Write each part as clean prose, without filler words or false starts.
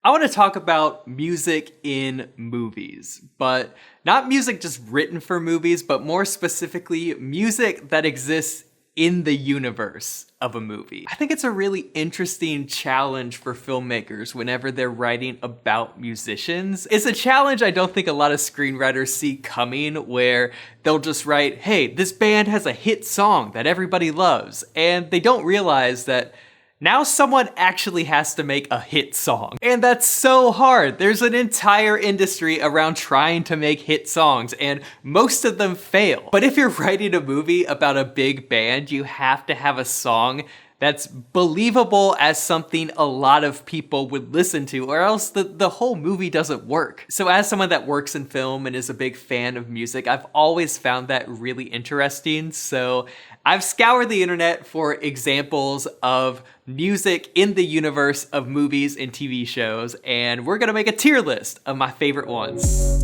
I want to talk about music in movies, but not music just written for movies, but more specifically, music that exists in the universe of a movie. I think it's a really interesting challenge for filmmakers whenever they're writing about musicians. It's a challenge I don't think a lot of screenwriters see coming, where they'll just write, hey, this band has a hit song that everybody loves, and they don't realize that now someone actually has to make a hit song. And that's so hard. There's an entire industry around trying to make hit songs, and most of them fail. But if you're writing a movie about a big band, you have to have a song that's believable as something a lot of people would listen to, or else the whole movie doesn't work. So as someone that works in film and is a big fan of music, I've always found that really interesting. So I've scoured the internet for examples of music in the universe of movies and TV shows, and we're gonna make a tier list of my favorite ones.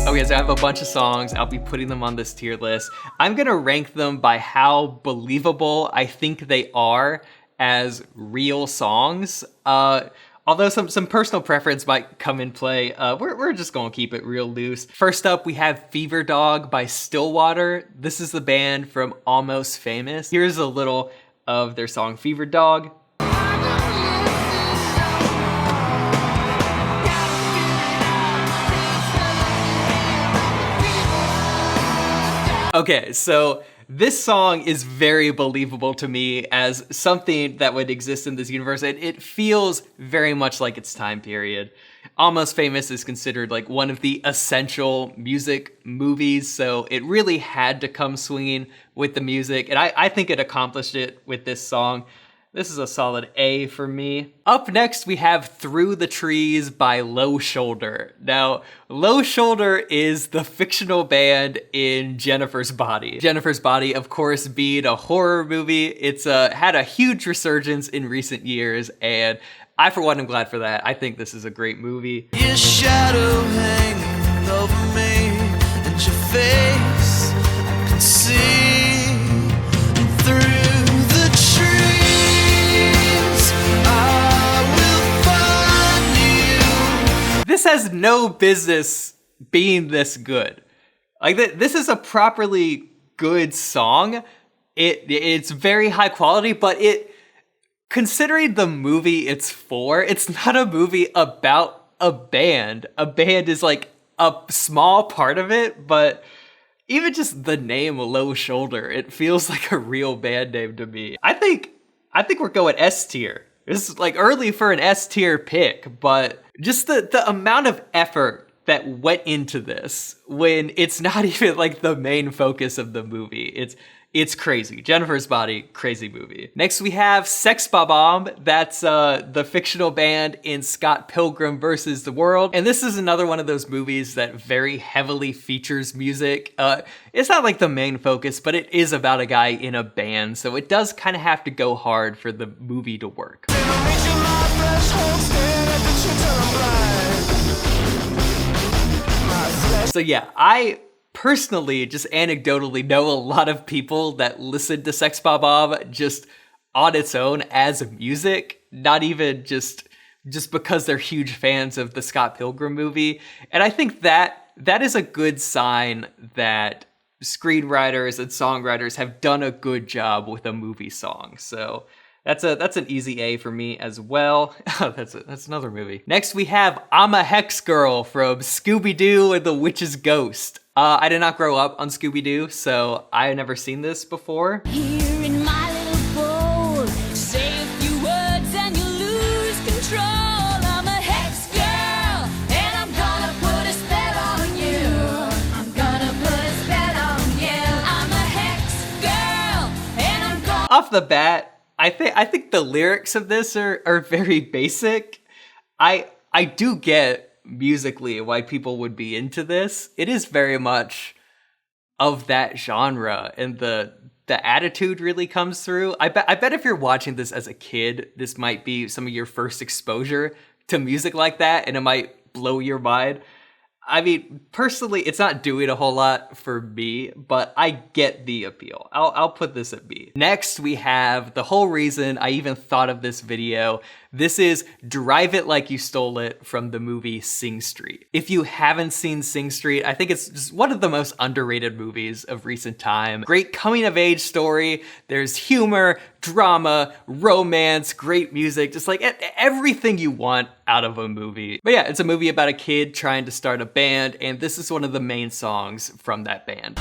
Okay, so I have a bunch of songs. I'll be putting them on this tier list. I'm gonna rank them by how believable I think they are as real songs. Although some personal preference might come in play, we're just gonna keep it real loose. First up, we have Fever Dog by Stillwater. This is the band from Almost Famous. Here's a little of their song Fever Dog. Okay, so this song is very believable to me as something that would exist in this universe. It feels very much like its time period. Almost Famous is considered like one of the essential music movies, so it really had to come swinging with the music, and I think it accomplished it with this song. This is a solid A for me. Up next, we have Through the Trees by Low Shoulder. Now, Low Shoulder is the fictional band in Jennifer's Body. Jennifer's Body, of course, being a horror movie, it's had a huge resurgence in recent years, and I, for one, am glad for that. I think this is a great movie. Your shadow hanging over me, and your face I can see through. This has no business being this good. Like, this is a properly good song. It's very high quality, but considering the movie it's for, it's not a movie about a band. A band is like a small part of it, but even just the name Low Shoulder, it feels like a real band name to me. I think we're going S tier. This is like early for an S tier pick, but just the amount of effort that went into this when it's not even like the main focus of the movie. It's crazy. Jennifer's Body, crazy movie. Next we have Sex Bob Omb. That's the fictional band in Scott Pilgrim vs. the World. And this is another one of those movies that very heavily features music. It's not like the main focus, but it is about a guy in a band. So it does kind of have to go hard for the movie to work. So yeah, I personally, just anecdotally, know a lot of people that listen to Sex Bob Omb just on its own as music, not even just because they're huge fans of the Scott Pilgrim movie. And I think that is a good sign that screenwriters and songwriters have done a good job with a movie song. So that's an easy A for me as well. Oh, that's another movie. Next we have I'm a Hex Girl from Scooby-Doo and the Witch's Ghost. I did not grow up on Scooby-Doo, so I had never seen this before. Here in my little bowl, say a few words and you lose control. I'm a Hex Girl, and I'm gonna put a spell on you. I'm gonna put a spell on you. I'm a Hex Girl, and I'm gonna... Off the bat, I think the lyrics of this are very basic. I do get musically why people would be into this. It is very much of that genre, and the attitude really comes through. I bet if you're watching this as a kid, this might be some of your first exposure to music like that, and it might blow your mind. I mean, personally, it's not doing a whole lot for me, but I get the appeal. I'll put this at B. Next, we have the whole reason I even thought of this video. This is Drive It Like You Stole It from the movie Sing Street. If you haven't seen Sing Street, I think it's just one of the most underrated movies of recent time. Great coming of age story. There's humor, drama, romance, great music, just like everything you want out of a movie. But yeah, it's a movie about a kid trying to start a band, and this is one of the main songs from that band.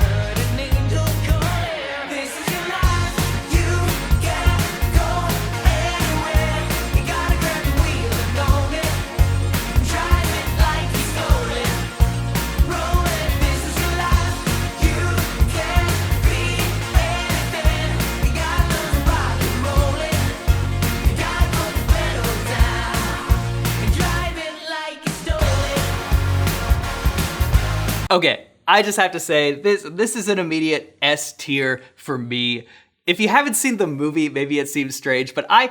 Okay, I just have to say, this is an immediate S tier for me. If you haven't seen the movie, maybe it seems strange, but I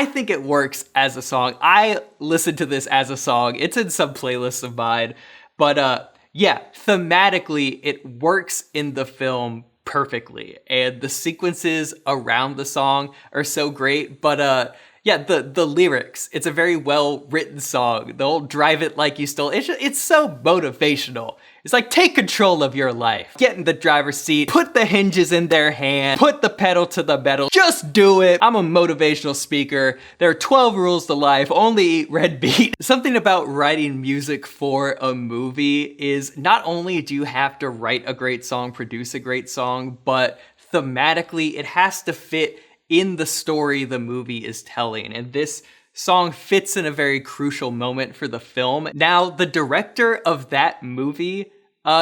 think it works as a song. I listen to this as a song. It's in some playlists of mine. But yeah, thematically, it works in the film perfectly. And the sequences around the song are so great. But yeah, the lyrics, it's a very well-written song. They'll drive it like you stole. It's so motivational. It's like, take control of your life. Get in the driver's seat, put the hinges in their hand, put the pedal to the metal, just do it. I'm a motivational speaker. There are 12 rules to life, only eat red meat. Something about writing music for a movie is not only do you have to write a great song, produce a great song, but thematically it has to fit in the story the movie is telling. And this song fits in a very crucial moment for the film. Now, the director of that movie,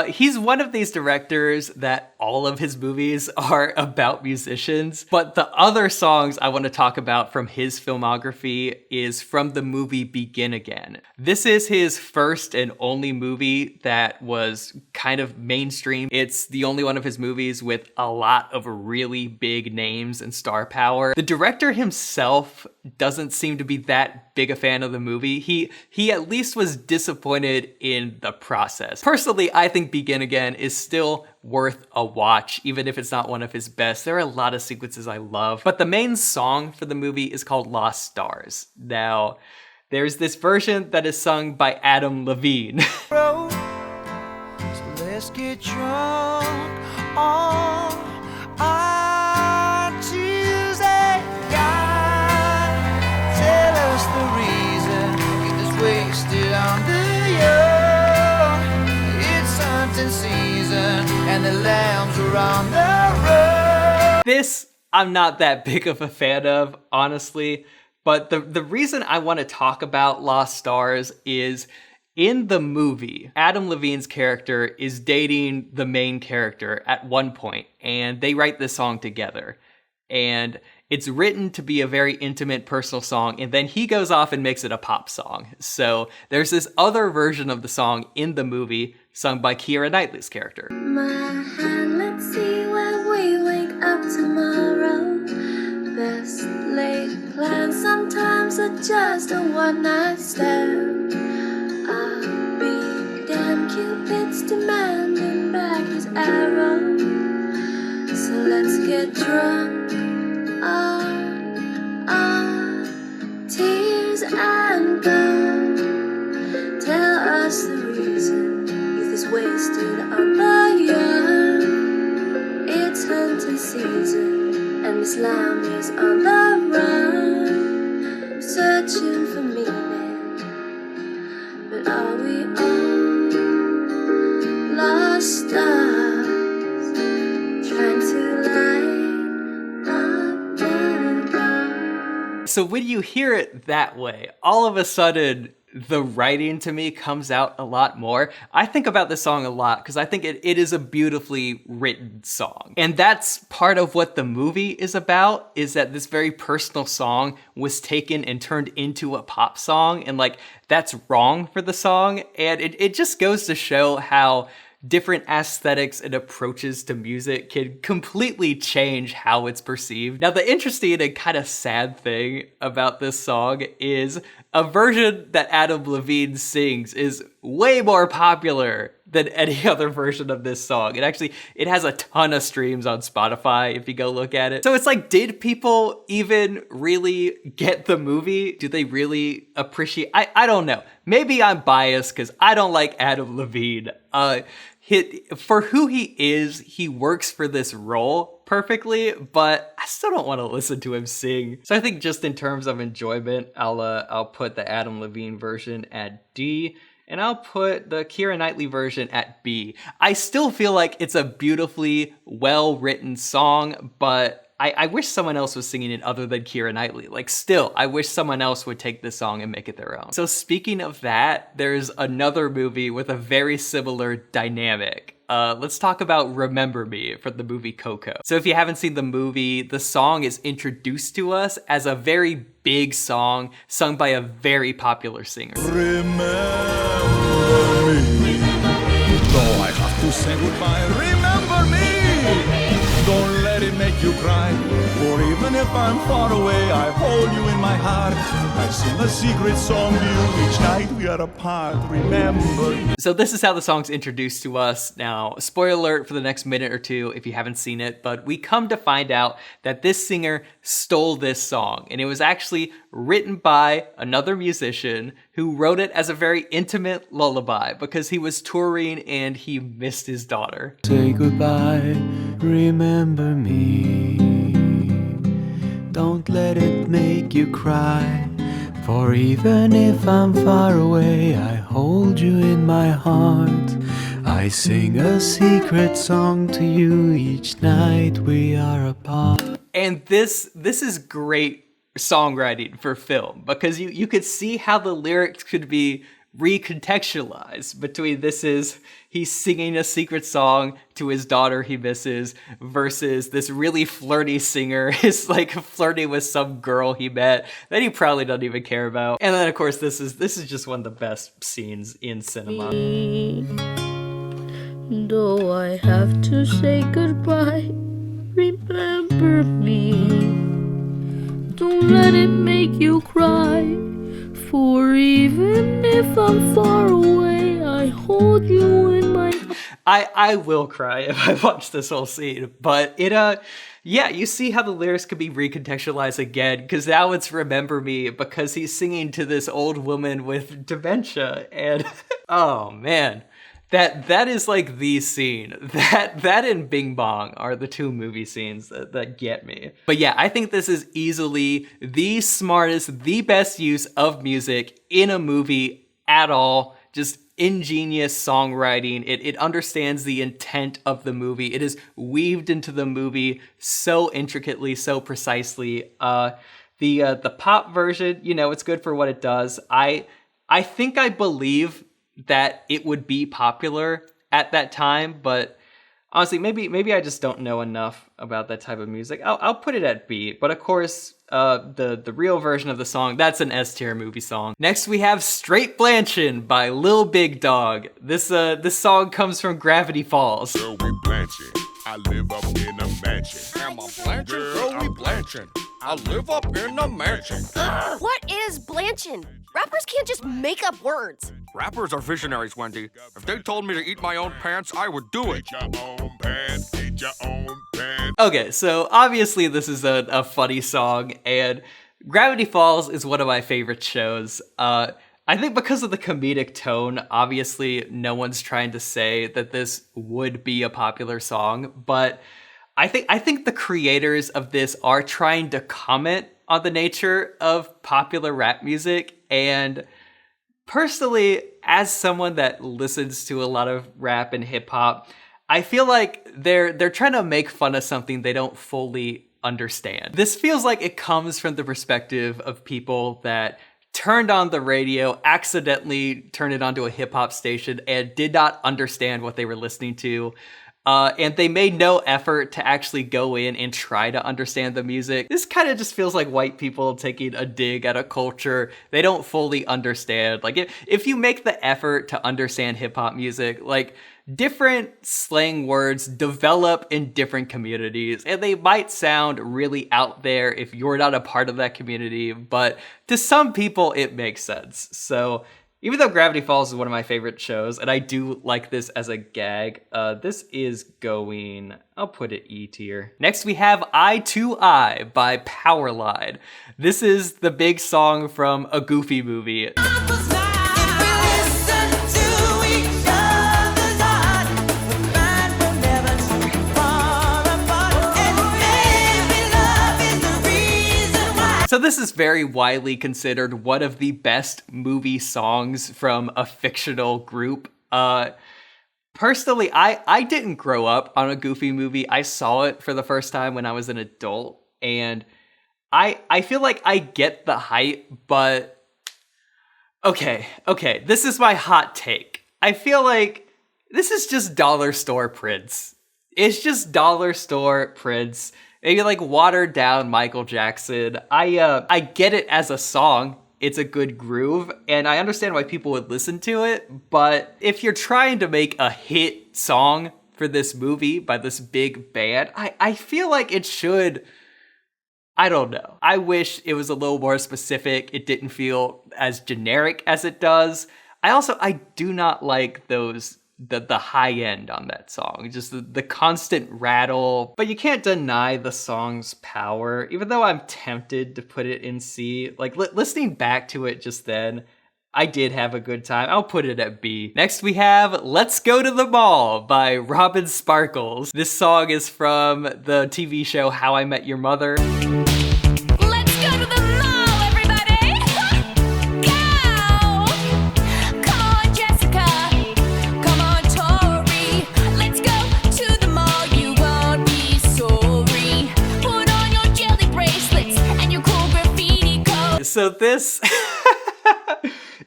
he's one of these directors that all of his movies are about musicians, but the other songs I want to talk about from his filmography is from the movie Begin Again. This is his first and only movie that was kind of mainstream. It's the only one of his movies with a lot of really big names and star power. The director himself doesn't seem to be that big a fan of the movie. He at least was disappointed in the process. Personally, I think Begin Again is still worth a watch, even if it's not one of his best. There are a lot of sequences I love, but the main song for the movie is called Lost Stars. Now, there's this version that is sung by Adam Levine. So let's get drunk on our Tuesday. God, tell us the reason. Get this wasted on the young. It's hunting season and the lambs are on the road. This I'm not that big of a fan of, honestly. But the reason I want to talk about Lost Stars is in the movie, Adam Levine's character is dating the main character at one point, and they write this song together. And it's written to be a very intimate, personal song, and then he goes off and makes it a pop song. So there's this other version of the song in the movie, sung by Keira Knightley's character. My hand, let's see where we wake up tomorrow. Best laid plans sometimes are just a one-night stand. I'll be damn, Cupid's demanding back his arrow. So let's get drunk on tears and go. Tell us the reason youth is wasted on the young. It's hunting season and Miss Lamb is on the run, searching for meaning. But are we all lost stars, trying to light up the dark? So when you hear it that way, all of a sudden, the writing to me comes out a lot more. I think about this song a lot because I think it is a beautifully written song. And that's part of what the movie is about, is that this very personal song was taken and turned into a pop song. And like, that's wrong for the song. And it just goes to show how different aesthetics and approaches to music can completely change how it's perceived. Now, the interesting and kind of sad thing about this song is a version that Adam Levine sings is way more popular than any other version of this song. It has a ton of streams on Spotify if you go look at it. So it's like, did people even really get the movie? Do they really appreciate? I don't know. Maybe I'm biased because I don't like Adam Levine. For who he is, he works for this role perfectly, but I still don't want to listen to him sing. So I think just in terms of enjoyment, I'll put the Adam Levine version at D, and I'll put the Keira Knightley version at B. I still feel like it's a beautifully well-written song, but I wish someone else was singing it other than Keira Knightley. Like, still, I wish someone else would take this song and make it their own. So speaking of that, there's another movie with a very similar dynamic. Let's talk about Remember Me from the movie Coco. So if you haven't seen the movie, the song is introduced to us as a very big song sung by a very popular singer. Remember me. Though I have to say goodbye, remember me. Don't let it make you cry, for even if I'm far away, I hold you in my heart. I sing a secret song to you each night we are apart. Remember. So this is how the song's introduced to us. Now, spoiler alert for the next minute or two if you haven't seen it, but we come to find out that this singer stole this song, and it was actually written by another musician who wrote it as a very intimate lullaby because he was touring and he missed his daughter. Say goodbye, remember me. Don't let it make you cry. For even if I'm far away, I hold you in my heart. I sing a secret song to you each night we are apart. And this is great songwriting for film because you could see how the lyrics could be recontextualized between he's singing a secret song to his daughter he misses versus this really flirty singer is like flirting with some girl he met that he probably doesn't even care about. And then of course this is just one of the best scenes in cinema. Though I have to say goodbye, remember me. Don't let it make you cry. For even if I'm far away, I hold you in my... I will cry if I watch this whole scene, but yeah, you see how the lyrics could be recontextualized again, because now it's Remember Me, because he's singing to this old woman with dementia, and oh man, that is like the scene. That and Bing Bong are the two movie scenes that get me. But yeah, I think this is easily the smartest, the best use of music in a movie at all. Just ingenious songwriting. It understands the intent of the movie. It is weaved into the movie so intricately, so precisely. The pop version, it's good for what it does. I think I believe that it would be popular at that time, but honestly, maybe I just don't know enough about that type of music. I'll put it at B, but of course, the real version of the song, that's an S tier movie song. Next, we have Straight Blanchin' by Lil Big Dog. This song comes from Gravity Falls. Girl, we blanching. I live up in a mansion. Am I blanching? Girl, we blanching. I live up in a mansion. What is blanchin'? Rappers can't just make up words. Rappers are visionaries, Wendy. If they told me to eat my own pants, I would do it. Eat your own pants. Eat your own pants. Okay, so obviously this is a funny song, and Gravity Falls is one of my favorite shows. I think because of the comedic tone, obviously no one's trying to say that this would be a popular song, but I think the creators of this are trying to comment on the nature of popular rap music, and personally, as someone that listens to a lot of rap and hip hop, I feel like they're trying to make fun of something they don't fully understand. This feels like it comes from the perspective of people that turned on the radio, accidentally turned it onto a hip hop station, and did not understand what they were listening to. And they made no effort to actually go in and try to understand the music. This kind of just feels like white people taking a dig at a culture they don't fully understand. Like, if you make the effort to understand hip-hop music, like, different slang words develop in different communities, and they might sound really out there if you're not a part of that community, but to some people, it makes sense. So, even though Gravity Falls is one of my favorite shows, and I do like this as a gag, this is going, I'll put it E tier. Next we have Eye to Eye by Powerline. This is the big song from a Goofy movie. So this is very widely considered one of the best movie songs from a fictional group. Personally, I didn't grow up on a Goofy movie. I saw it for the first time when I was an adult, and I feel like I get the hype, but okay, this is my hot take. I feel like this is just dollar store Prince. It's just dollar store Prince. Maybe like watered down Michael Jackson. I get it as a song. It's a good groove, and I understand why people would listen to it, but if you're trying to make a hit song for this movie by this big band, I feel like it should, I don't know. I wish it was a little more specific. It didn't feel as generic as it does. I do not like the high end on that song, just the constant rattle, but you can't deny the song's power, even though I'm tempted to put it in C. Like, listening back to it just then, I did have a good time. I'll put it at B. Next we have Let's Go to the Mall by Robin Sparkles. This song is from the TV show How I Met Your Mother. Let's go to the mall, everybody! Go! Come on, Jessica. Come on, Tori. Let's go to the mall. You won't be sorry. Put on your jelly bracelets and your cool graffiti coat. So this...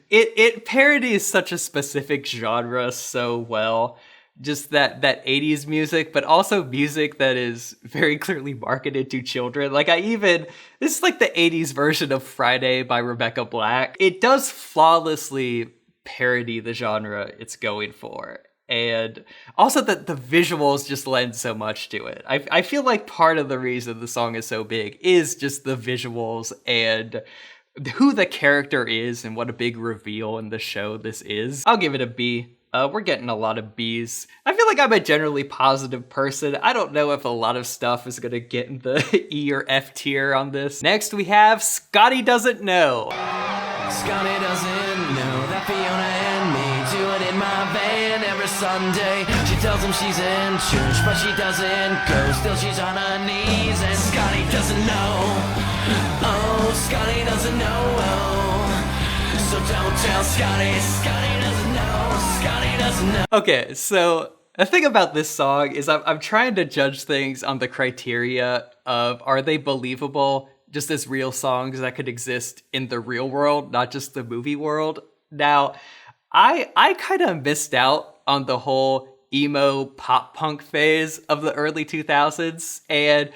It parodies such a specific genre so well. Just that 80s music, but also music that is very clearly marketed to children. Like, this is like the 80s version of Friday by Rebecca Black. It does flawlessly parody the genre it's going for. And also the visuals just lend so much to it. I feel like part of the reason the song is so big is just the visuals and who the character is and what a big reveal in the show this is. I'll give it a B. We're getting a lot of Bs. I feel like I'm a generally positive person. I don't know if a lot of stuff is gonna get in the E or F tier on this. Next we have Scotty Doesn't Know. Scotty doesn't know that Fiona and me do it in my van every Sunday. She tells him she's in church, but she doesn't go. Still she's on her knees, and Scotty doesn't know. Oh, Scotty doesn't know. So don't tell Scotty. Scotty doesn't know. Scotty doesn't know. Okay, so the thing about this song is I'm trying to judge things on the criteria of, are they believable just as real songs that could exist in the real world, not just the movie world? Now, I kind of missed out on the whole emo pop punk phase of the early 2000s, and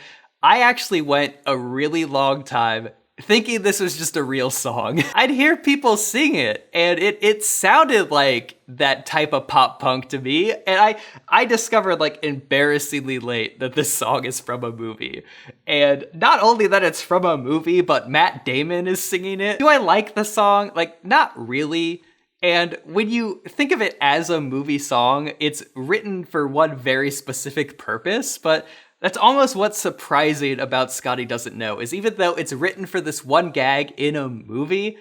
I actually went a really long time thinking this was just a real song. I'd hear people sing it, and it sounded like that type of pop punk to me, and I discovered like embarrassingly late that this song is from a movie. And not only that it's from a movie, but Matt Damon is singing it. Do I like the song? Like, not really. And when you think of it as a movie song, it's written for one very specific purpose, but that's almost what's surprising about Scotty Doesn't Know, is even though it's written for this one gag in a movie,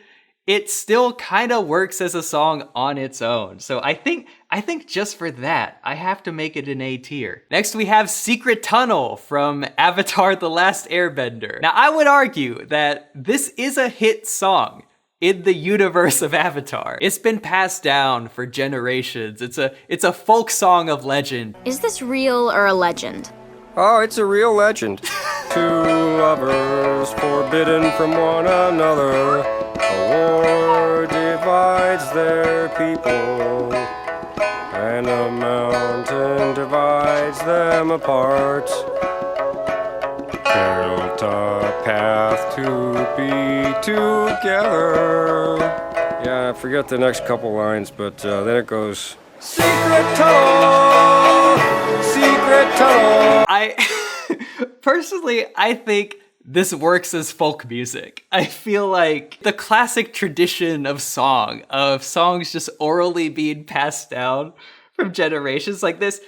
it still kind of works as a song on its own. So I think just for that, I have to make it an A tier. Next we have Secret Tunnel from Avatar: The Last Airbender. Now I would argue that this is a hit song in the universe of Avatar. It's been passed down for generations. It's a folk song of legend. Is this real or a legend? Oh, it's a real legend. Two lovers forbidden from one another. A war divides their people, and a mountain divides them apart. Built a path to be together. Yeah, I forget the next couple lines, but then it goes, secret tunnel, secret tunnel. Personally, I think this works as folk music. I feel like the classic tradition of songs just orally being passed down from generations like this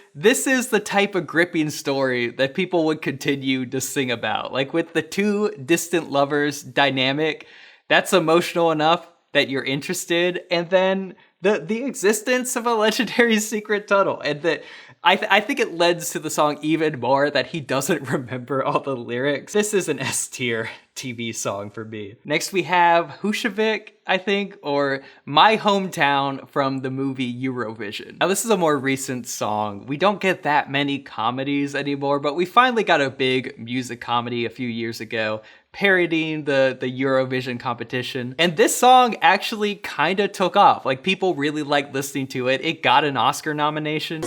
is the type of gripping story that people would continue to sing about. Like with the two distant lovers dynamic, that's emotional enough that you're interested, and then the existence of a legendary secret tunnel, and that I think it lends to the song even more that he doesn't remember all the lyrics. This is an S-tier TV song for me. Next we have Husavik, I think, or My Hometown from the movie Eurovision. Now this is a more recent song. We don't get that many comedies anymore, but we finally got a big music comedy a few years ago parodying the Eurovision competition. And this song actually kind of took off. Like, people really liked listening to it. It got an Oscar nomination.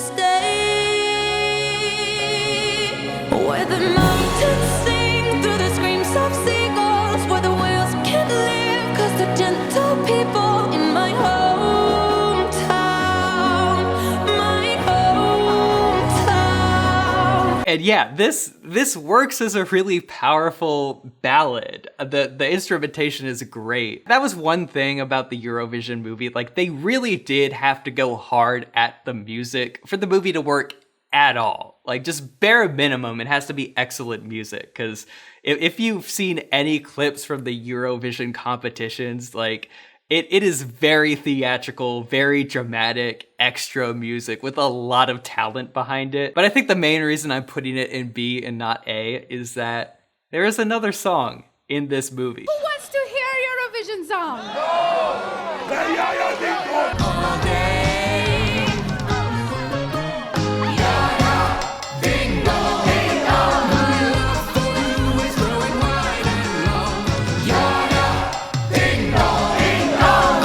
Where the mountains sing through the screams of seagulls, where the whales can't live cause they're gentle people in my hometown, my hometown. And yeah, this works as a really powerful ballad. The instrumentation is great. That was one thing about the Eurovision movie. Like, they really did have to go hard at the music for the movie to work at all. Like, just bare minimum, it has to be excellent music, because if you've seen any clips from the Eurovision competitions, like, it is very theatrical, very dramatic, extra music with a lot of talent behind it. But I think the main reason I'm putting it in B and not A is that there is another song in this movie. Who wants to hear a Eurovision song?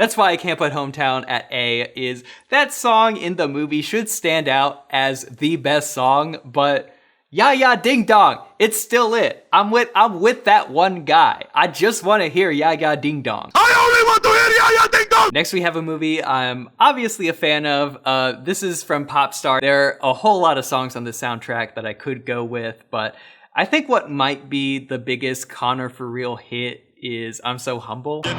That's why I can't put Hometown at A, is that song in the movie should stand out as the best song, but Ya Ya Ding Dong, it's still it. I'm with that one guy. I just want to hear Ya Ya Ding Dong. I only want to hear Ya Ya Ding Dong! Next we have a movie I'm obviously a fan of. This is from Popstar. There are a whole lot of songs on the soundtrack that I could go with, but I think what might be the biggest Connor for Real hit is I'm So Humble. It's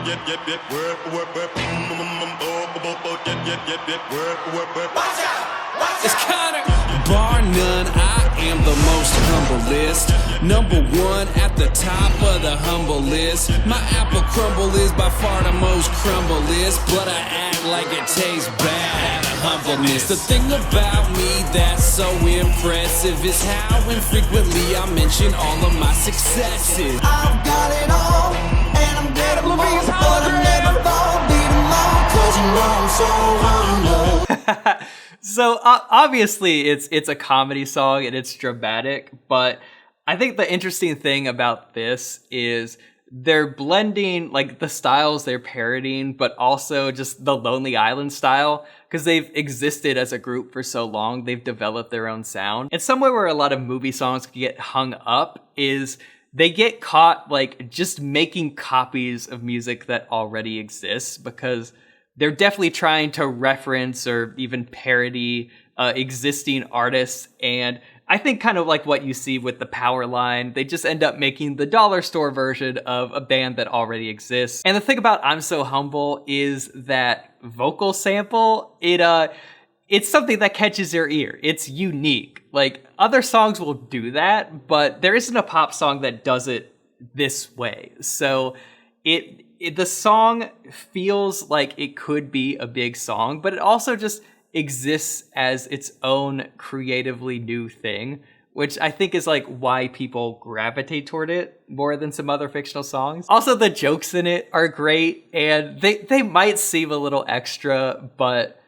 Connor. Bar none, I am the most humblest. Number one at the top of the humble list. My apple crumble is by far the most crumblest, but I act like it tastes bad. Humbleness. The thing about me that's so impressive is how infrequently I mention all of my successes. I've got it all, and I'm dead but I never fall, beat them all, cause you know I'm so humble. So obviously it's a comedy song and it's dramatic, but I think the interesting thing about this is they're blending like the styles they're parodying, but also just the Lonely Island style, because they've existed as a group for so long, they've developed their own sound. And somewhere where a lot of movie songs get hung up is they get caught like just making copies of music that already exists, because they're definitely trying to reference or even parody existing artists. And I think kind of like what you see with the Powerline, they just end up making the dollar store version of a band that already exists. And the thing about I'm So Humble is that vocal sample, it's something that catches your ear. It's unique. Like, other songs will do that, but there isn't a pop song that does it this way. So the song feels like it could be a big song, but it also just exists as its own creatively new thing, which I think is like why people gravitate toward it more than some other fictional songs. Also, the jokes in it are great, and they might seem a little extra, but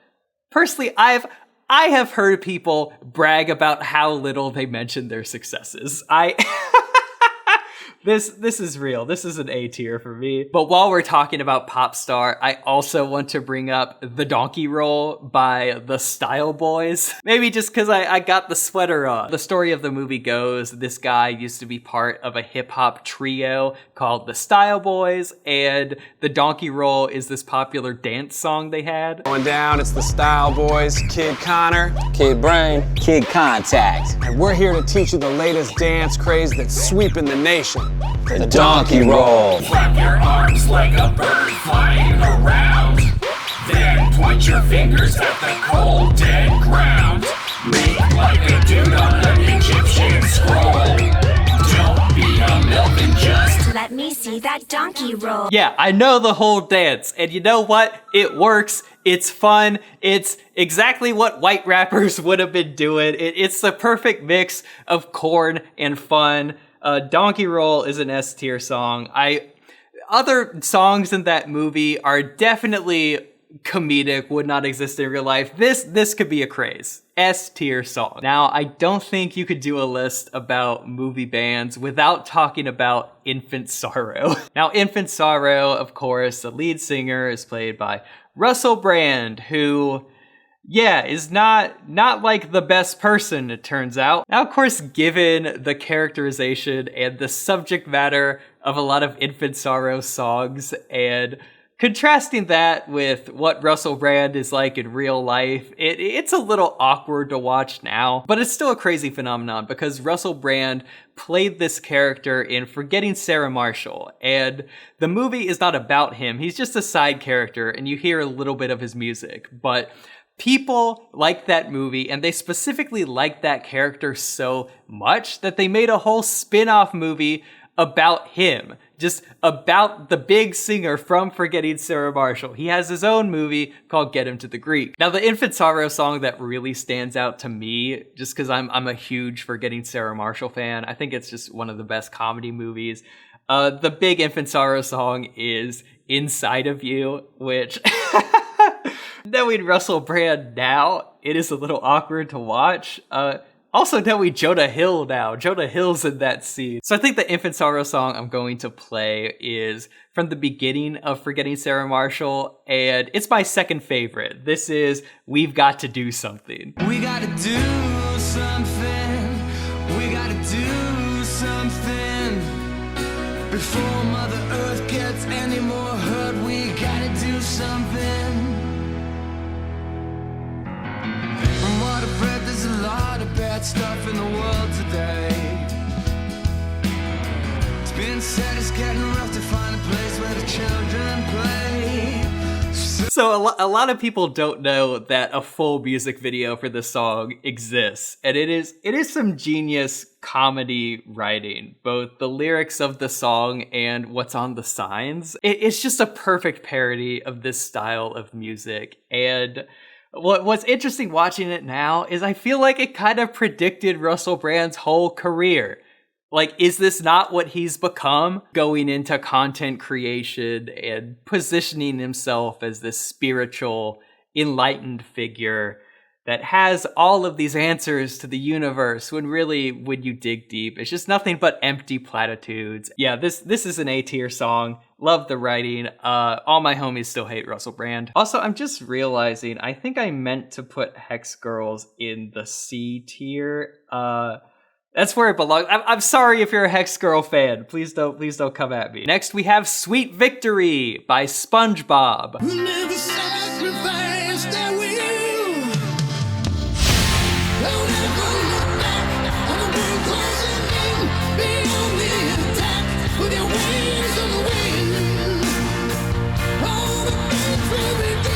personally, I have heard people brag about how little they mention their successes. This is real. This is an A tier for me. But while we're talking about pop star, I also want to bring up The Donkey Roll by the Style Boys. Maybe just because I got the sweater on. The story of the movie goes, this guy used to be part of a hip-hop trio called the Style Boys, and The Donkey Roll is this popular dance song they had. Going down, it's the Style Boys, Kid Connor, Kid Brain, Kid Contact. And we're here to teach you the latest dance craze that's sweeping the nation. The Donkey Roll. Clap your arms like a bird flying around. Then point your fingers at the cold, dead ground. Make like a dude on an Egyptian scroll. Don't be a milk and just Let me see that donkey roll. Yeah, I know the whole dance, and you know what? It works. It's fun. It's exactly what white rappers would have been doing. It's the perfect mix of corn and fun. Donkey Roll is an S tier song. Other songs in that movie are definitely comedic, would not exist in real life. This could be a craze. S tier song. Now, I don't think you could do a list about movie bands without talking about Infant Sorrow. Now, Infant Sorrow, of course, the lead singer is played by Russell Brand, who, yeah, is not like the best person, it turns out. Now, of course, given the characterization and the subject matter of a lot of Infant Sorrow songs, and contrasting that with what Russell Brand is like in real life, it's a little awkward to watch now, but it's still a crazy phenomenon because Russell Brand played this character in Forgetting Sarah Marshall, and the movie is not about him. He's just a side character, and you hear a little bit of his music, but people like that movie, and they specifically like that character so much that they made a whole spin-off movie about him, just about the big singer from Forgetting Sarah Marshall. He has his own movie called Get Him to the Greek. Now, the Infant Sorrow song that really stands out to me, just because I'm a huge Forgetting Sarah Marshall fan, I think it's just one of the best comedy movies. The big Infant Sorrow song is Inside of You, which knowing Russell Brand now, it is a little awkward to watch. Also knowing Jonah Hill now. Jonah Hill's in that scene. So I think the Infant Sorrow song I'm going to play is from the beginning of Forgetting Sarah Marshall, and it's my second favorite. This is We've Got to Do Something. We gotta do something. We gotta do something. Before Mother Earth gets any more hurt, we gotta do something. From what I've read, there's a lot of bad stuff in the world today. It's been said it's getting rough to find a place where the children play. So a lot of people don't know that a full music video for this song exists, and it is some genius comedy writing, both the lyrics of the song and what's on the signs. It's just a perfect parody of this style of music, and what's interesting watching it now is I feel like it kind of predicted Russell Brand's whole career. Like, is this not what he's become? Going into content creation and positioning himself as this spiritual, enlightened figure that has all of these answers to the universe, when really, when you dig deep, it's just nothing but empty platitudes. Yeah, this is an A-tier song. Love the writing. All my homies still hate Russell Brand. Also, I'm just realizing, I think I meant to put Hex Girls in the C tier. That's where it belongs. I'm sorry if you're a Hex Girl fan. Please don't come at me. Next, we have Sweet Victory by SpongeBob. Never sacrifice their will. Don't ever look back on the world closing in. Be on the attack with your wings on the wind. All the things will begin.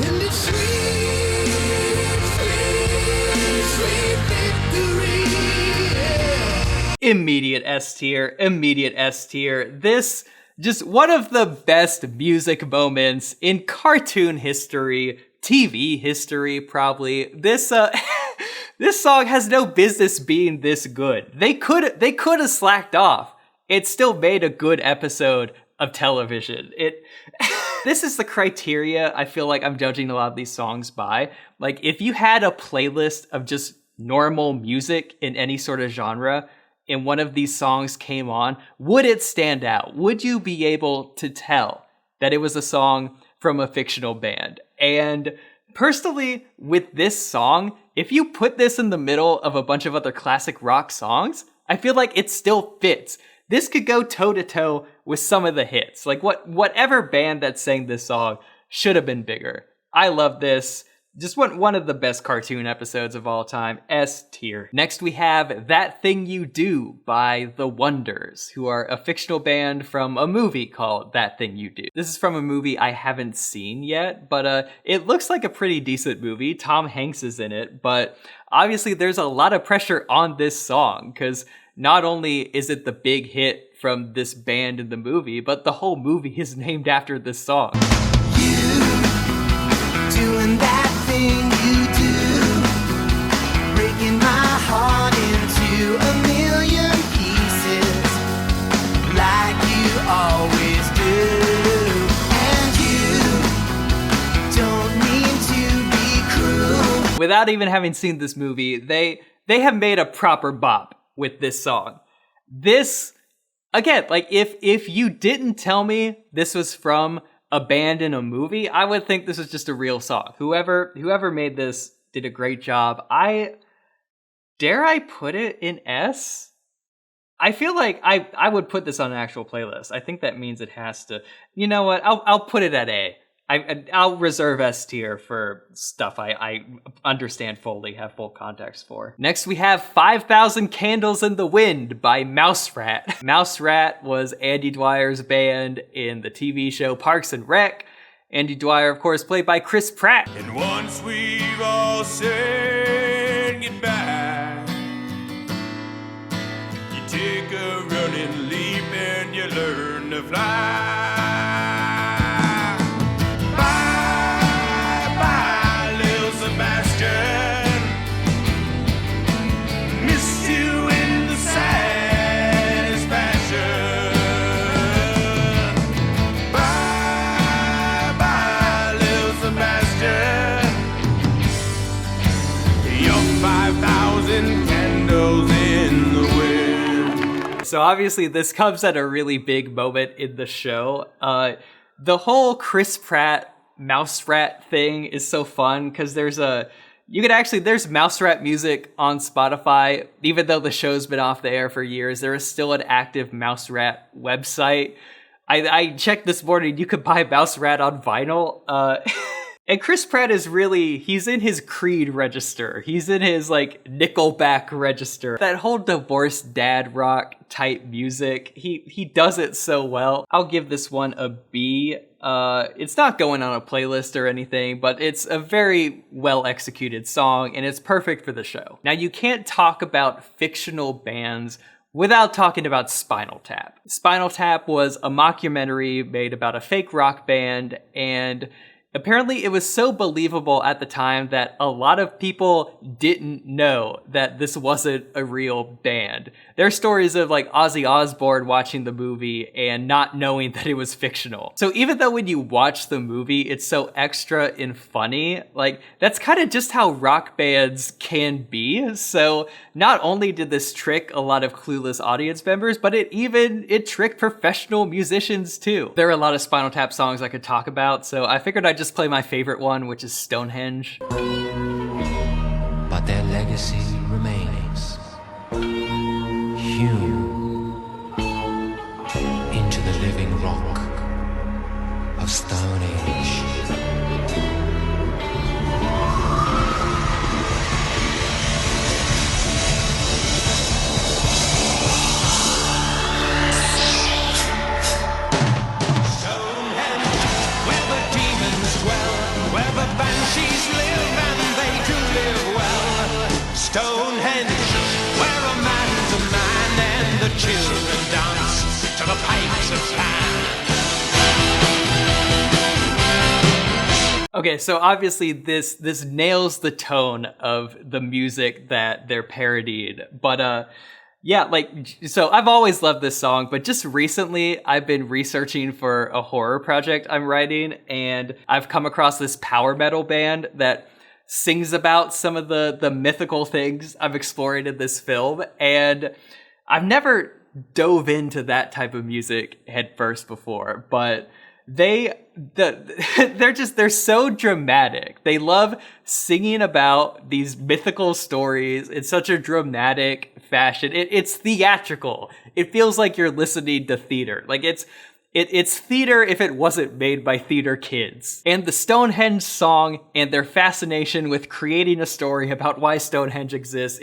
And it's sweet victory. Yeah. Immediate S tier, immediate S tier. This, just one of the best music moments in cartoon history, TV history, probably. This this song has no business being this good. They could have slacked off. It still made a good episode of television. This is the criteria I feel like I'm judging a lot of these songs by. Like, if you had a playlist of just normal music in any sort of genre and one of these songs came on, would it stand out? Would you be able to tell that it was a song from a fictional band? And personally, with this song, if you put this in the middle of a bunch of other classic rock songs, I feel like it still fits. This could go toe-to-toe with some of the hits. Like whatever band that sang this song should have been bigger. I love this. Just one of the best cartoon episodes of all time. S tier. Next we have That Thing You Do by The Wonders, who are a fictional band from a movie called That Thing You Do. This is from a movie I haven't seen yet, but it looks like a pretty decent movie. Tom Hanks is in it, but obviously there's a lot of pressure on this song, because not only is it the big hit from this band in the movie, but the whole movie is named after this song. Doing that thing you do, breaking my heart into a million pieces, like you always do. And you don't mean to be cruel. Without even having seen this movie, they have made a proper bop with this song. This, again, like if you didn't tell me this was from a band in a movie, I would think this was just a real song. Whoever made this did a great job. Dare I put it in S? I feel like I would put this on an actual playlist. I think that means it has to. You know what? I'll put it at A. I'll reserve S tier for stuff I understand fully, have full context for. Next we have 5,000 Candles in the Wind by Mouse Rat. Mouse Rat was Andy Dwyer's band in the TV show Parks and Rec. Andy Dwyer, of course, played by Chris Pratt. And once we've all said goodbye, you take a running leap and you learn to fly. So obviously this comes at a really big moment in the show. The whole Chris Pratt Mouse Rat thing is so fun because there's Mouse Rat music on Spotify. Even though the show's been off the air for years, there is still an active Mouse Rat website. I checked this morning, you could buy Mouse Rat on vinyl. And Chris Pratt he's in his Creed register. He's in his like Nickelback register. That whole divorced dad rock type music, he does it so well. I'll give this one a B. It's not going on a playlist or anything, but it's a very well executed song and it's perfect for the show. Now you can't talk about fictional bands without talking about Spinal Tap. Spinal Tap was a mockumentary made about a fake rock band, and apparently it was so believable at the time that a lot of people didn't know that this wasn't a real band. There are stories of like Ozzy Osbourne watching the movie and not knowing that it was fictional. So even though when you watch the movie, it's so extra and funny, like that's kind of just how rock bands can be. So not only did this trick a lot of clueless audience members, but it tricked professional musicians too. There are a lot of Spinal Tap songs I could talk about, so I figured I'd just play my favorite one, which is Stonehenge. But their legacy remains, hewn into the living rock of Stone Age. Banshees live and they do live well. Stonehenge, where a man's a man and the children dance to the pipes of Pan. Okay, so obviously this nails the tone of the music that they're parodied, but yeah, like, so I've always loved this song, but just recently I've been researching for a horror project I'm writing, and I've come across this power metal band that sings about some of the mythical things I've explored in this film, and I've never dove into that type of music head first before, but they're so dramatic. They love singing about these mythical stories in such a dramatic fashion. It's theatrical. It feels like you're listening to theater. Like it's theater if it wasn't made by theater kids. And the Stonehenge song and their fascination with creating a story about why Stonehenge exists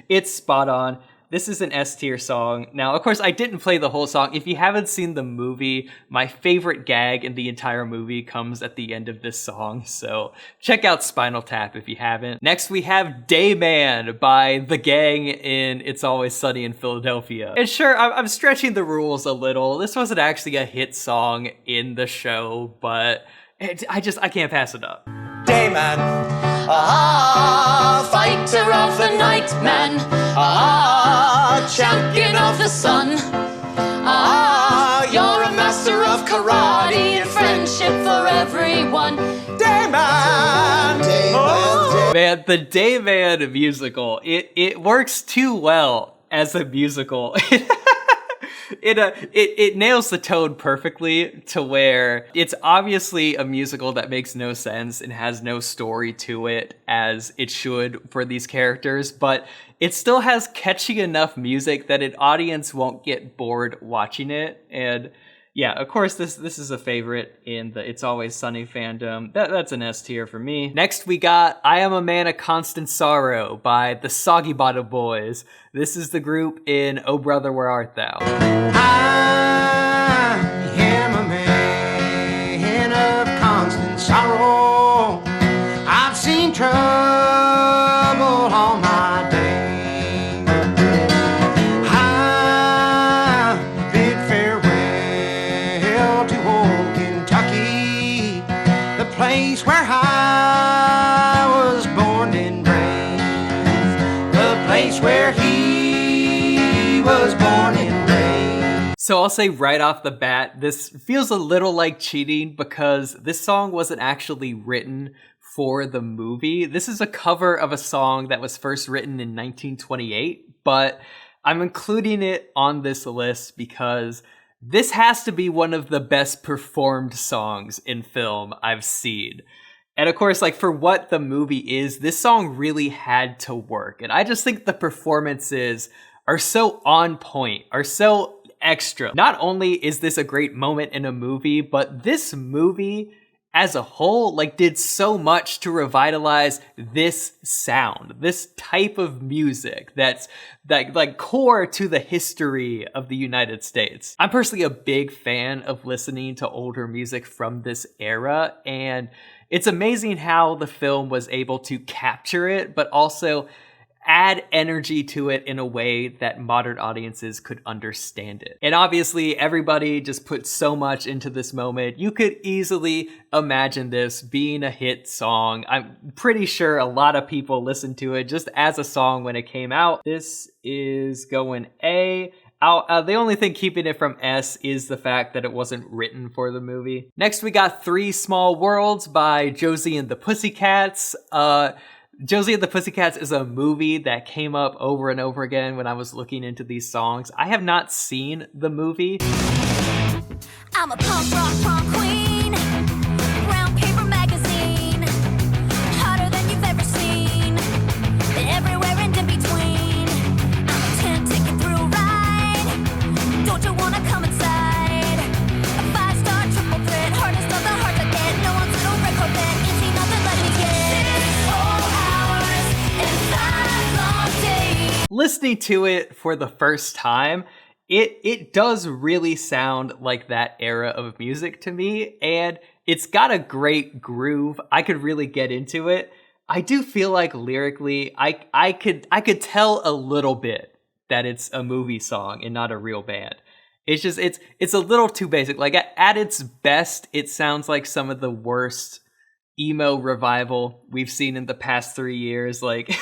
it's spot on. This is an S tier song. Now, of course, I didn't play the whole song. If you haven't seen the movie, my favorite gag in the entire movie comes at the end of this song. So check out Spinal Tap if you haven't. Next, we have Dayman by The Gang in It's Always Sunny in Philadelphia. And sure, I'm stretching the rules a little. This wasn't actually a hit song in the show, but I can't pass it up. Dayman, fighter of the night man, champion of the sun, you're a master of karate and friendship for everyone. Dayman, Dayman. Man, the Dayman musical, it works too well as a musical. It nails the tone perfectly to where it's obviously a musical that makes no sense and has no story to it as it should for these characters, but it still has catchy enough music that an audience won't get bored watching it. And yeah, of course, this is a favorite in the It's Always Sunny fandom. That's an S tier for me. Next, we got I Am a Man of Constant Sorrow by the Soggy Bottom Boys. This is the group in Oh Brother, Where Art Thou? I am a man of constant sorrow. I've seen trouble all my day. I bid farewell to old Kentucky, the place where I was born and raised, the place where he was born and raised. So I'll say right off the bat, this feels a little like cheating because this song wasn't actually written for the movie. This is a cover of a song that was first written in 1928, but I'm including it on this list because this has to be one of the best performed songs in film I've seen. And of course, like for what the movie is, this song really had to work. And I just think the performances are so on point, are so extra. Not only is this a great moment in a movie, but this movie as a whole, like, did so much to revitalize this sound, this type of music that's like core to the history of the United States. I'm personally a big fan of listening to older music from this era, and it's amazing how the film was able to capture it, but also add energy to it in a way that modern audiences could understand it. And obviously, everybody just put so much into this moment. You could easily imagine this being a hit song. I'm pretty sure a lot of people listened to it just as a song when it came out. This is going A. The only thing keeping it from S is the fact that it wasn't written for the movie. Next, we got Three Small Worlds by Josie and the Pussycats. Josie and the Pussycats is a movie that came up over and over again when I was looking into these songs. I have not seen the movie. I'm a punk rock prom queen, brown paper magazine, hotter than you've ever seen, everywhere and in between. I'm a tent ticket through ride, don't you wanna come inside? A 5-star triple threat, hardest of the hard to get, no one's little red carpet, easy nothing let me get. 6 whole hours and 5 long days. Listening to it for the first time, it does really sound like that era of music to me, and it's got a great groove. I could really get into it. I do feel like lyrically, I could tell a little bit that it's a movie song and not a real band. It's just it's a little too basic. Like at its best, it sounds like some of the worst emo revival we've seen in the past 3 years. Like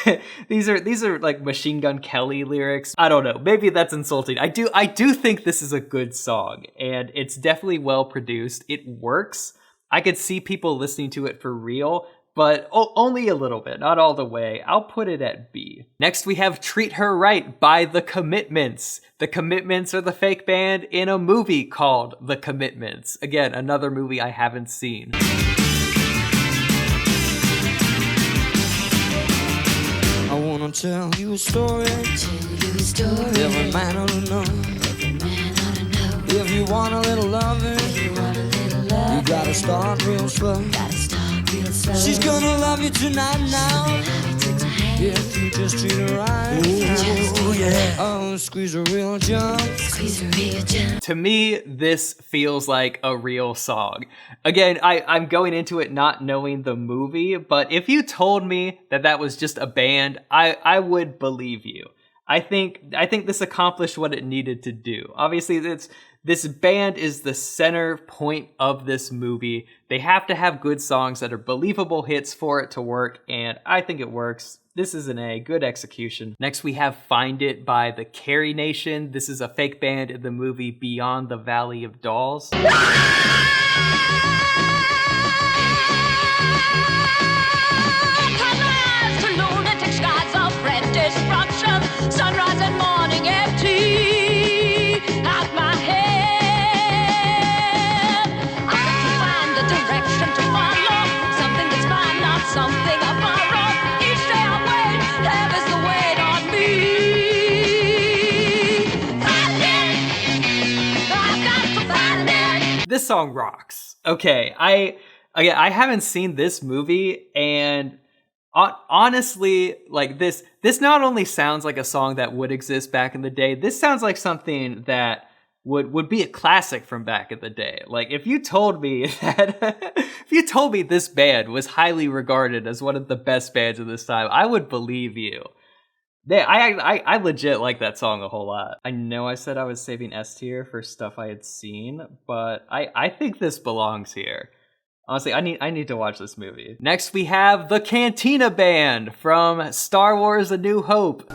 these are like Machine Gun Kelly lyrics. I don't know, maybe that's insulting. I do think this is a good song, and it's definitely well produced. It works. I could see people listening to it for real, but only a little bit, not all the way. I'll put it at B. Next we have Treat Her Right by The Commitments. The Commitments are the fake band in a movie called The Commitments. Again, another movie I haven't seen. I wanna tell you a story. Every man ought to know. If you want a little loving, you gotta start real slow. She's gonna love you tonight now. If you just treat her right. Ooh, yeah. Oh, squeeze her real jump. To me, this feels like a real song. Again, I'm going into it not knowing the movie, but if you told me that that was just a band, I would believe you. I think this accomplished what it needed to do. Obviously, this band is the center point of this movie. They have to have good songs that are believable hits for it to work, and I think it works. This is an A, good execution. Next we have Find It by the Carrie Nation. This is a fake band in the movie Beyond the Valley of Dolls. Sunrise and morning empty out my head. I can find the direction to follow, something that's fine, not something I borrow. Each day I wait, heaven's the weight on me. Find it, I've got to find it. This song rocks. Okay, I haven't seen this movie, and honestly, like this not only sounds like a song that would exist back in the day, this sounds like something that would be a classic from back in the day. Like if you told me this band was highly regarded as one of the best bands of this time, I would believe you. I legit like that song a whole lot. I know I said I was saving S tier for stuff I had seen, but I think this belongs here. Honestly, I need to watch this movie. Next we have the Cantina Band from Star Wars A New Hope.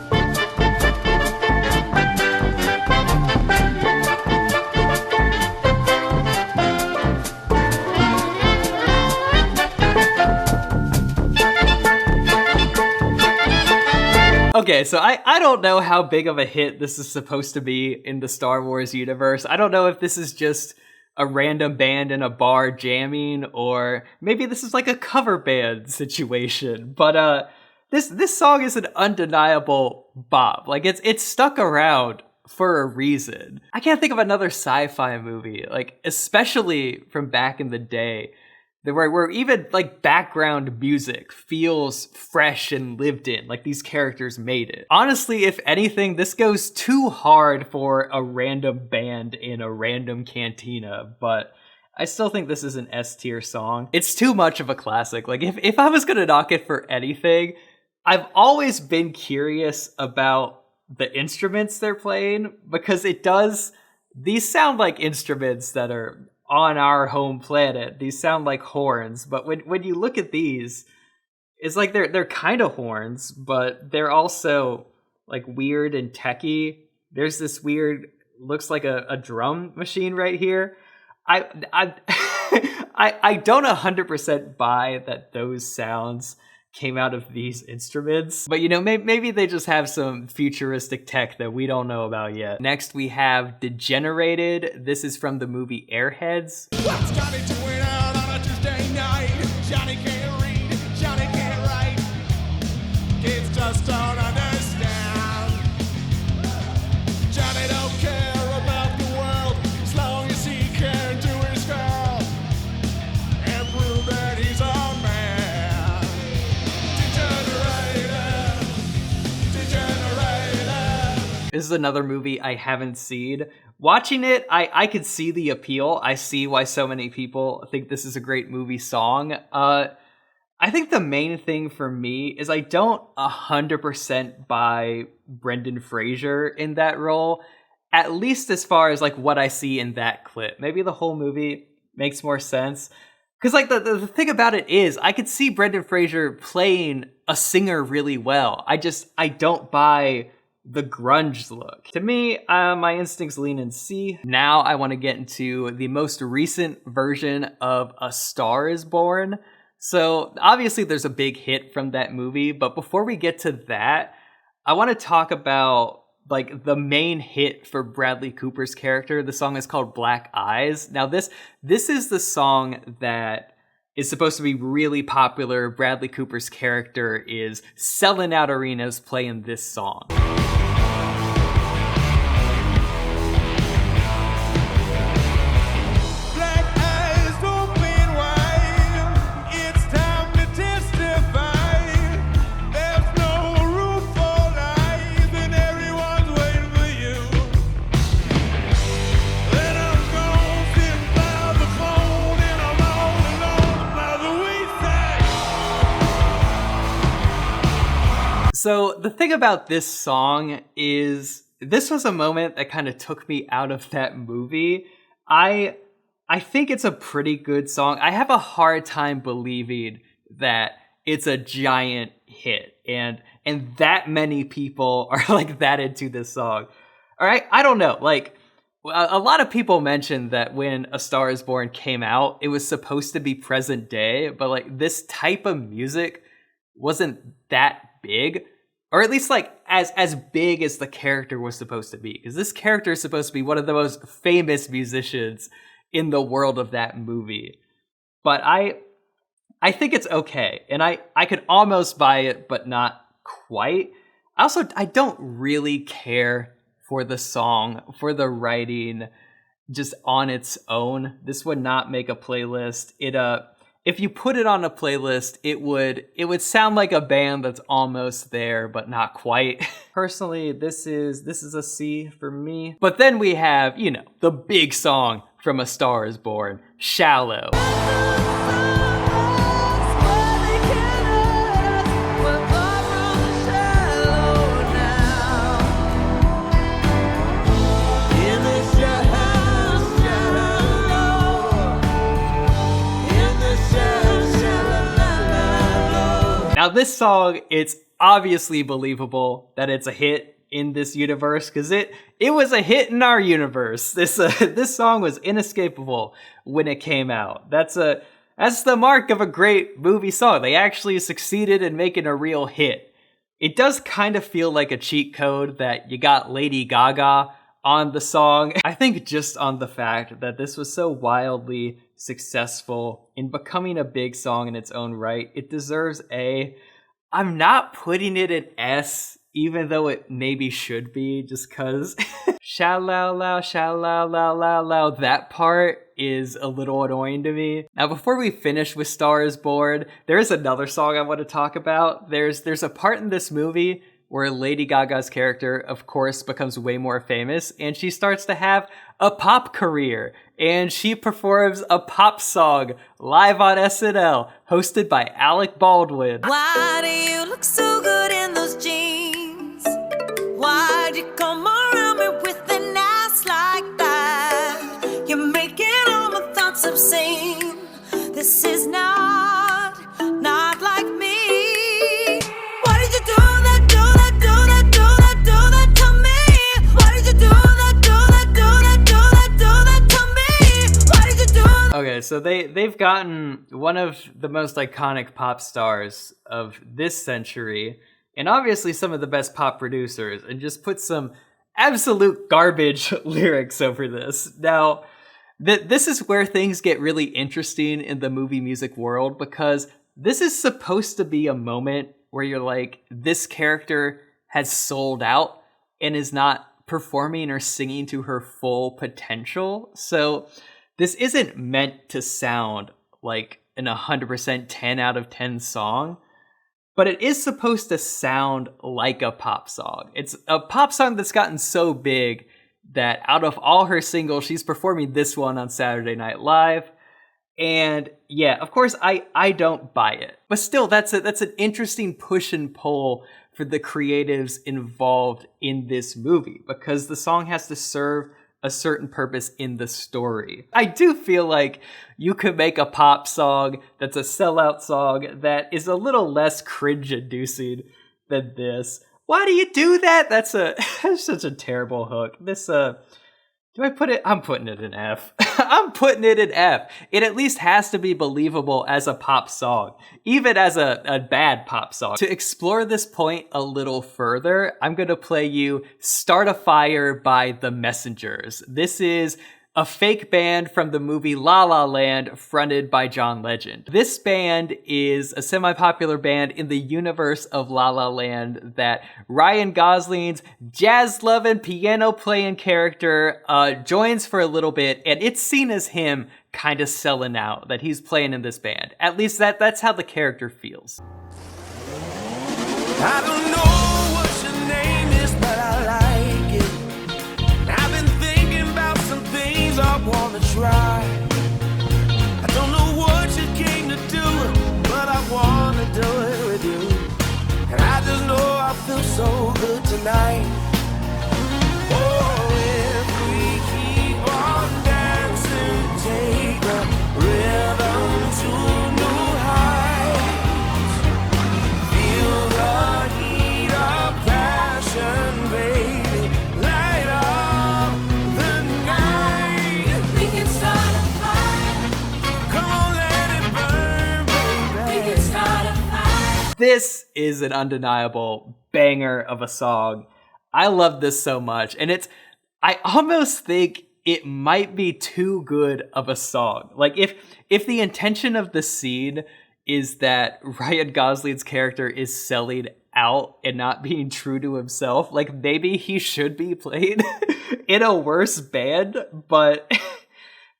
Okay, so I don't know how big of a hit this is supposed to be in the Star Wars universe. I don't know if this is just a random band in a bar jamming, or maybe this is like a cover band situation. But this song is an undeniable bop. Like it's stuck around for a reason. I can't think of another sci-fi movie, like especially from back in the day, where even like background music feels fresh and lived in, like these characters made it. Honestly, if anything, this goes too hard for a random band in a random cantina, but I still think this is an S tier song. It's too much of a classic. Like if I was gonna knock it for anything, I've always been curious about the instruments they're playing, because these sound like instruments that are on our home planet. These sound like horns, but when you look at these, it's like they're kind of horns, but they're also like weird and techy. There's this weird, looks like a drum machine right here. I don't 100% buy that those sounds came out of these instruments, but maybe they just have some futuristic tech that we don't know about yet. Next we have Degenerated. This is from the movie Airheads. What's Johnny doing out on a Tuesday night? Johnny can't read, Johnny can't write. Kids just don't understand. Johnny don't care about the world as long as he can do his girl and prove that he's a man. This is another movie I haven't seen. Watching it, I could see the appeal. I see why so many people think this is a great movie song. I think the main thing for me is I don't 100% buy Brendan Fraser in that role, at least as far as like what I see in that clip. Maybe the whole movie makes more sense. Because like the thing about it is, I could see Brendan Fraser playing a singer really well. I don't buy the grunge look. To me, my instincts lean in C. Now I want to get into the most recent version of A Star Is Born. So obviously there's a big hit from that movie, but before we get to that, I want to talk about like the main hit for Bradley Cooper's character. The song is called Black Eyes. Now this is the song that is supposed to be really popular. Bradley Cooper's character is selling out arenas playing this song. So the thing about this song is this was a moment that kind of took me out of that movie. I think it's a pretty good song. I have a hard time believing that it's a giant hit and that many people are like that into this song. All right, I don't know. Like a lot of people mentioned that when A Star Is Born came out, it was supposed to be present day, but like this type of music wasn't that big, or at least like as big as the character was supposed to be, because this character is supposed to be one of the most famous musicians in the world of that movie. But I think it's okay, and I could almost buy it, but not quite. I don't really care for the song, for the writing, just on its own. This would not make a playlist. If you put it on a playlist, it would sound like a band that's almost there, but not quite. Personally, this is a C for me. But then we have, the big song from A Star Is Born, Shallow. Now this song, it's obviously believable that it's a hit in this universe, because it was a hit in our universe. This song was inescapable when it came out. That's the mark of a great movie song. They actually succeeded in making a real hit. It does kind of feel like a cheat code that you got Lady Gaga on the song. I think just on the fact that this was so wildly successful in becoming a big song in its own right, it deserves A. I'm not putting it at S, even though it maybe should be, just cause shallow, shallow, that part is a little annoying to me. Now, before we finish with Star Is Born, there is another song I want to talk about. There's a part in this movie where Lady Gaga's character, of course, becomes way more famous, and she starts to have a pop career, and she performs a pop song live on SNL, hosted by Alec Baldwin. Why do you look so good in those jeans? Why'd you come around me with an ass like that? You're making all my thoughts obscene. This is not like me. Why did you do that, do that, do that, do that, do that to me? Why did you do that, do that, do that, do that, do that to me? Why did you do that? Okay, so they've gotten one of the most iconic pop stars of this century, and obviously some of the best pop producers, and just put some absolute garbage lyrics over this. Now, this is where things get really interesting in the movie music world, because this is supposed to be a moment where you're like, this character has sold out and is not performing or singing to her full potential. So this isn't meant to sound like an 100% 10 out of 10 song, but it is supposed to sound like a pop song. It's a pop song that's gotten so big that out of all her singles, she's performing this one on Saturday Night Live. And yeah, of course, I don't buy it. But still, that's an interesting push and pull for the creatives involved in this movie, because the song has to serve a certain purpose in the story. I do feel like you could make a pop song that's a sellout song that is a little less cringe-inducing than this. Why do you do that? That's such a terrible hook. Do I put it? I'm putting it in F. I'm putting it in F. It at least has to be believable as a pop song, even as a bad pop song. To explore this point a little further, I'm gonna play you Start a Fire by The Messengers. This is a fake band from the movie La La Land fronted by John Legend. This band is a semi-popular band in the universe of La La Land that Ryan Gosling's jazz-loving, piano-playing character joins for a little bit, and it's seen as him kind of selling out, that he's playing in this band. At least that's how the character feels. I don't know what your name is, but I like it. I've been thinking about some things I wanna try. I don't know what you came to do, but I wanna do it with you. And I just know I feel so good tonight. Oh, if we keep on dancing, take the rhythm to new heights. Feel the heat of passion, baby. Light up the night. We can start a fire. Come on, let it burn, baby. We can start a fire. This is an undeniable banger of a song. I love this so much, and I almost think it might be too good of a song. Like, if the intention of the scene is that Ryan Gosling's character is selling out and not being true to himself, like, maybe he should be played in a worse band, but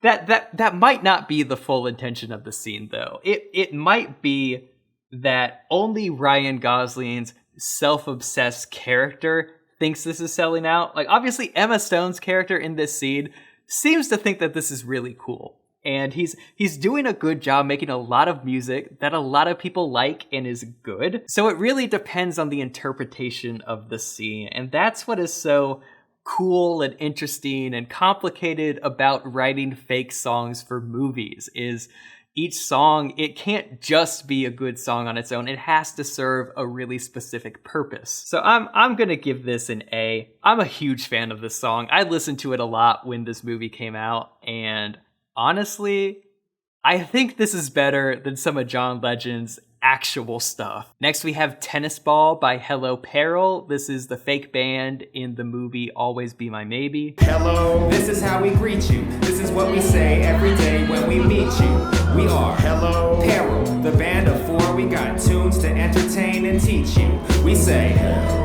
that might not be the full intention of the scene, though. It might be that only Ryan Gosling's self-obsessed character thinks this is selling out. Like, obviously Emma Stone's character in this scene seems to think that this is really cool. And he's doing a good job making a lot of music that a lot of people like and is good. So it really depends on the interpretation of the scene. And that's what is so cool and interesting and complicated about writing fake songs for movies, is each song, it can't just be a good song on its own. It has to serve a really specific purpose. So I'm gonna give this an A. I'm a huge fan of this song. I listened to it a lot when this movie came out, and honestly, I think this is better than some of John Legend's actual stuff. Next, we have Tennis Ball by Hello Peril. This is the fake band in the movie Always Be My Maybe. Hello, this is how we greet you. This is what we say every day when we meet you. We are Hello Peril, the band of four. We got tunes to entertain and teach you. We say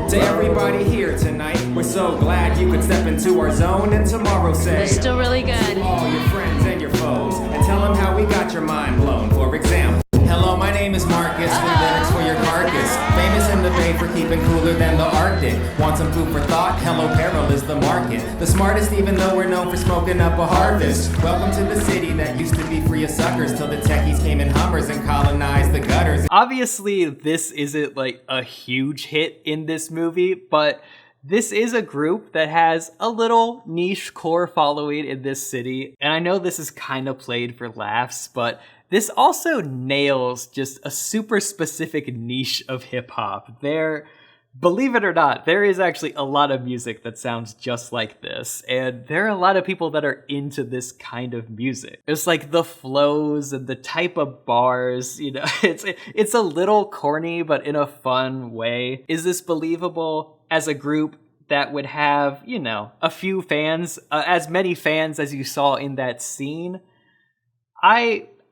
to everybody here tonight, we're so glad you could step into our zone, and tomorrow say They're still really good. to all your friends and your foes, and tell them how we got your mind blown. For example, hello, my name is Marcus, with lyrics for your carcass. Famous in the Bay for keeping cooler than the Arctic. Want some food for thought? Hello Peril is the market. The smartest, even though we're known for smoking up a harvest. Welcome to the city that used to be free of suckers, till the techies came in Hummers and colonized the gutters. Obviously, this isn't like a huge hit in this movie, but this is a group that has a little niche core following in this city. And I know this is kind of played for laughs, but this also nails just a super specific niche of hip hop. Believe it or not, there is actually a lot of music that sounds just like this, and there are a lot of people that are into this kind of music. It's like the flows and the type of bars, you know, it's a little corny, but in a fun way. Is this believable as a group that would have, you know, a few fans, as many fans as you saw in that scene?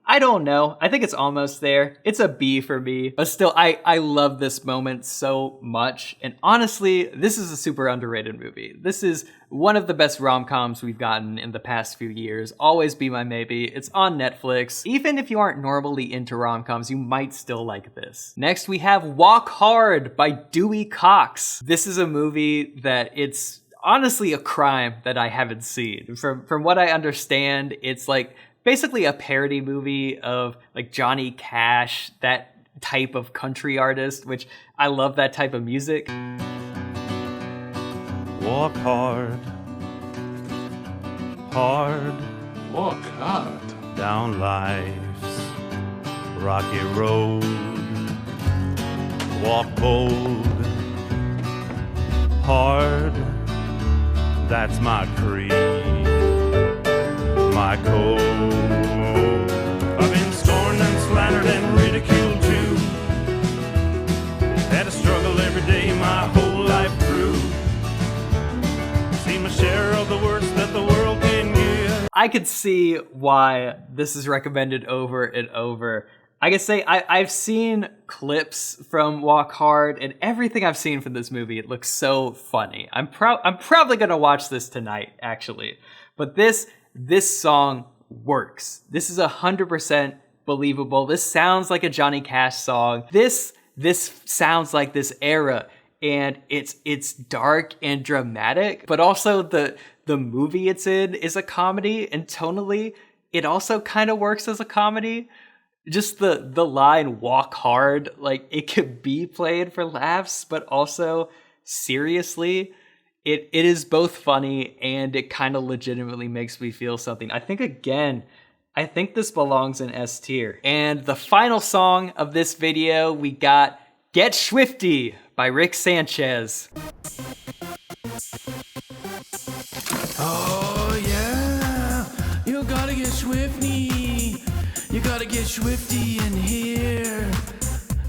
I don't know. I think it's almost there. It's a B for me. But still, I love this moment so much. And honestly, this is a super underrated movie. This is one of the best rom-coms we've gotten in the past few years. Always Be My Maybe. It's on Netflix. Even if you aren't normally into rom-coms, you might still like this. Next, we have Walk Hard by Dewey Cox. This is a movie that it's honestly a crime that I haven't seen. From what I understand, it's like basically a parody movie of like Johnny Cash, that type of country artist, which I love that type of music. Walk hard, hard. Walk hard. Down life's rocky road. Walk bold, hard. That's my creed. I could see why this is recommended over and over. I can say I've seen clips from Walk Hard, and everything I've seen from this movie, it looks so funny. I'm probably gonna watch this tonight, actually. But this song works. This is 100% believable. This sounds like a Johnny Cash song. This sounds like this era, and it's dark and dramatic, but also the movie it's in is a comedy, and tonally, it also kind of works as a comedy. Just the line "walk hard," like it could be played for laughs, but also seriously, it is both funny and it kind of legitimately makes me feel something. I think this belongs in S tier. And the final song of this video, we got "Get Swifty" by Rick Sanchez. Oh yeah, you gotta get swifty. You gotta get swifty in here.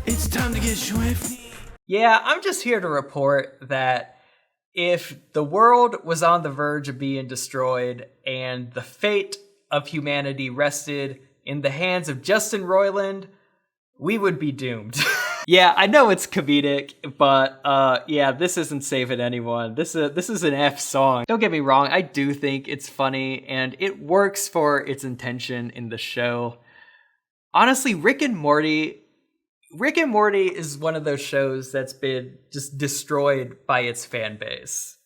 It's time to get swifty. Yeah, I'm just here to report that if the world was on the verge of being destroyed and the fate of humanity rested in the hands of Justin Roiland, we would be doomed. Yeah, I know it's comedic, but yeah, this isn't saving anyone. This is an F song. Don't get me wrong, I do think it's funny and it works for its intention in the show. Honestly, Rick and Morty is one of those shows that's been just destroyed by its fan base.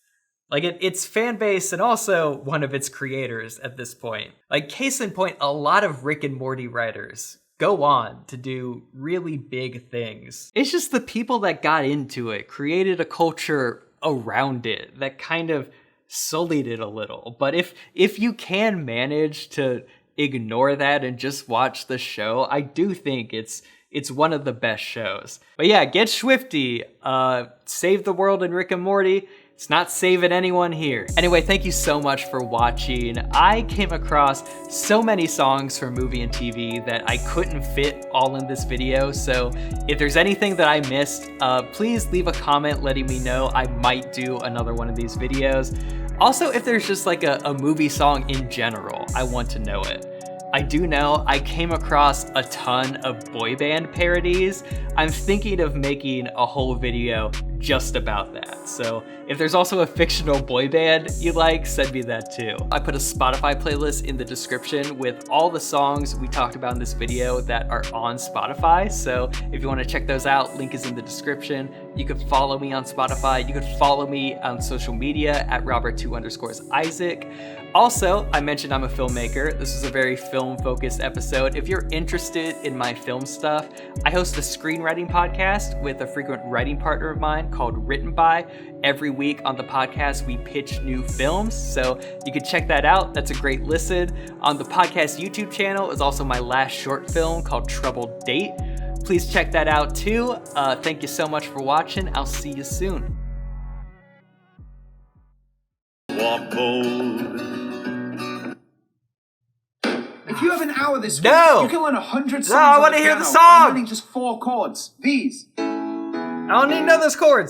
Like its fan base and also one of its creators at this point. Like case in point, a lot of Rick and Morty writers go on to do really big things. It's just the people that got into it, created a culture around it that kind of sullied it a little. But if you can manage to ignore that and just watch the show, I do think it's one of the best shows. But yeah, get swifty. Save the world in Rick and Morty. It's not saving anyone here. Anyway, thank you so much for watching. I came across so many songs from movie and TV that I couldn't fit all in this video. So if there's anything that I missed, please leave a comment letting me know. I might do another one of these videos. Also, if there's just like a movie song in general, I want to know it. I do know I came across a ton of boy band parodies. I'm thinking of making a whole video just about that. So if there's also a fictional boy band you like, send me that too. I put a Spotify playlist in the description with all the songs we talked about in this video that are on Spotify. So if you want to check those out, link is in the description. You could follow me on Spotify. You could follow me on social media at Robert2_Isaac. Also, I mentioned I'm a filmmaker. This is a very film-focused episode. If you're interested in my film stuff, I host a screenwriting podcast with a frequent writing partner of mine called Written By. Every week on the podcast, we pitch new films, so you can check that out. That's a great listen. On the podcast YouTube channel is also my last short film called Troubled Date. Please check that out too. Thank you so much for watching. I'll see you soon. Walk bold. If you have an hour this week, No! you can learn 100 songs. No, I want to hear the song! Learning just 4 chords. These. I don't need to know those chords.